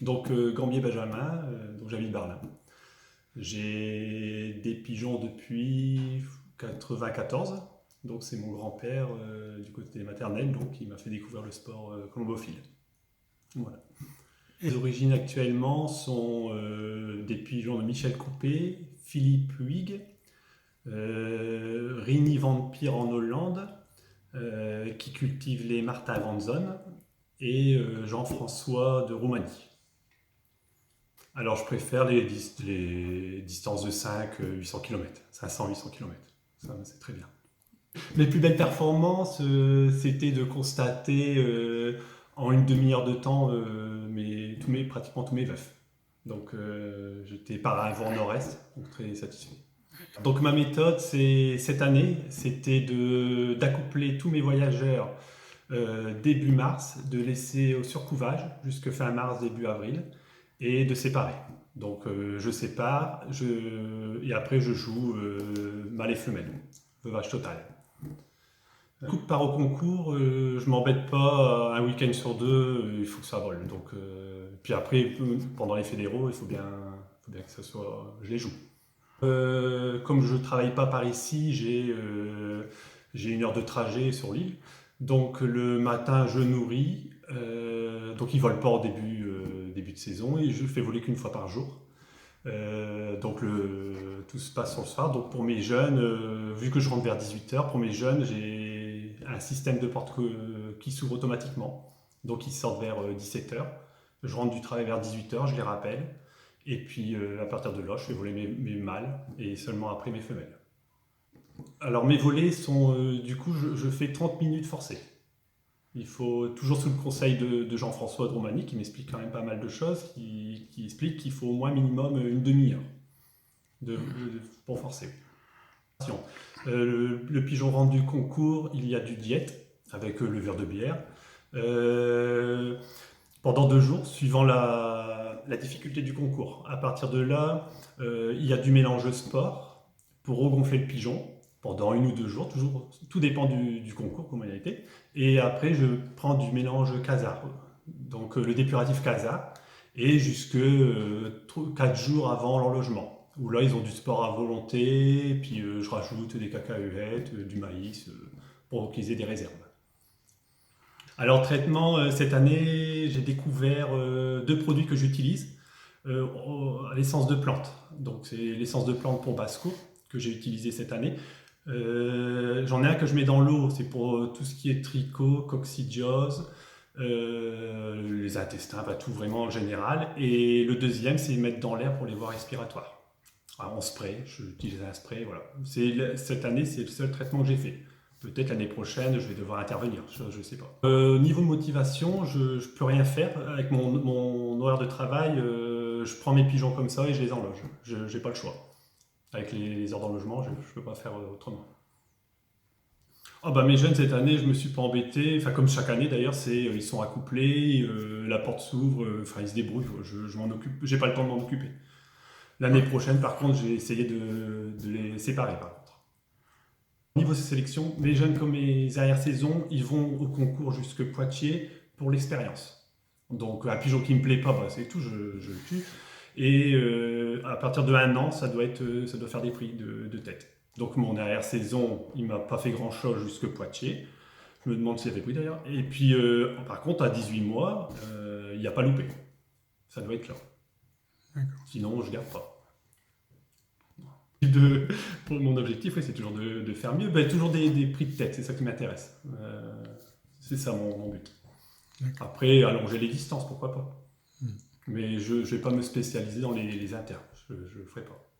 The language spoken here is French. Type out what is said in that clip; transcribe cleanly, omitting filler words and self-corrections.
Donc Gambier-Benjamin, donc j'habite Berlin. J'ai des pigeons depuis 94, donc c'est mon grand-père du côté maternel, donc il m'a fait découvrir le sport colombophile. Voilà. Les origines actuellement sont des pigeons de Michel Coupé, Philippe Huyghe, Rini van Pier en Hollande, qui cultive les Martin van Zon, et Jean-François de Roumanie. Alors je préfère les distances de 500-800 km, 500-800 km, ça c'est très bien. Mes plus belles performances, c'était de constater en une demi-heure de temps pratiquement tous mes veufs. Donc j'étais par un vent nord-est, donc très satisfait. Donc ma méthode, cette année, c'était d'accoupler tous mes voyageurs début mars, de laisser au surcouvage jusque fin mars, début avril, et de séparer. Donc je sépare, et après je joue mâle et femelle, veuvage total. Coupe part au concours, je m'embête pas, un week-end sur deux, il faut que ça vole. Donc, puis après, pendant les fédéraux, il faut bien que ça soit, je les joue. Comme je ne travaille pas par ici, j'ai 1 heure de trajet sur l'île. Donc le matin, je nourris. Donc ils ne volent pas au début de saison et je fais voler qu'une fois par jour. Donc tout se passe sur le soir. Donc pour mes jeunes, vu que je rentre vers 18h, pour mes jeunes, j'ai un système de porte qui s'ouvre automatiquement. Donc ils sortent vers 17h. Je rentre du travail vers 18h, je les rappelle. Et puis à partir de là, je fais voler mes mâles et seulement après mes femelles. Alors mes volets sont, du coup, je fais 30 minutes forcées. Il faut, toujours sous le conseil de Jean-François de Roumanie, qui m'explique quand même pas mal de choses, qui explique qu'il faut au moins minimum une demi-heure pour forcer. Le pigeon rentre du concours, il y a du diète, avec le verre de bière. Pendant 2 jours, suivant la difficulté du concours. À partir de là, il y a du mélange sport pour regonfler le pigeon pendant 1 ou 2 jours, toujours, tout dépend du concours, comment il a été. Et après, je prends du mélange CASA, donc le dépuratif CASA, et jusque 4 jours avant l'enlogement, où là, ils ont du sport à volonté, et puis je rajoute des cacahuètes, du maïs, pour qu'ils aient des réserves. Alors, traitement, cette année, j'ai découvert 2 produits que j'utilise. L'essence de plante. Donc, c'est l'essence de plante pour basse-cour que j'ai utilisé cette année. J'en ai un que je mets dans l'eau, c'est pour tout ce qui est tricot, coccidiose, les intestins, tout vraiment en général. Et le deuxième, c'est mettre dans l'air pour les voies respiratoires. Alors, en spray, j'utilise un spray, voilà. Cette année, c'est le seul traitement que j'ai fait. Peut-être l'année prochaine, je vais devoir intervenir, je ne sais pas. Niveau motivation, je ne peux rien faire. Avec mon horaire de travail, je prends mes pigeons comme ça et je les enloge. Je n'ai pas le choix. Avec les heures d'enlogement, je ne peux pas faire autrement. Mes jeunes, cette année, je ne me suis pas embêté. Enfin, comme chaque année d'ailleurs, ils sont accouplés, la porte s'ouvre, ils se débrouillent. Je m'en occupe. J'ai pas le temps de m'en occuper. L'année prochaine, par contre, j'ai essayé de les séparer, par contre. Niveau sélection, mes jeunes comme mes arrière-saisons, ils vont au concours jusque Poitiers pour l'expérience. Donc un pigeon qui me plaît pas, c'est tout, je le tue. Et à partir de 1 an, ça doit faire des prix de tête. Donc mon arrière-saison, il m'a pas fait grand-chose jusque Poitiers. Je me demande s'il y avait pris d'ailleurs. Et puis par contre, à 18 mois, il n'y a pas loupé. Ça doit être là. Sinon, je garde pas. Pour mon objectif, oui, c'est toujours de faire mieux. Toujours des prix de tête, c'est ça qui m'intéresse. C'est ça mon but. Après, allonger les distances, pourquoi pas. Mais je ne vais pas me spécialiser dans les inters, je ne le ferai pas.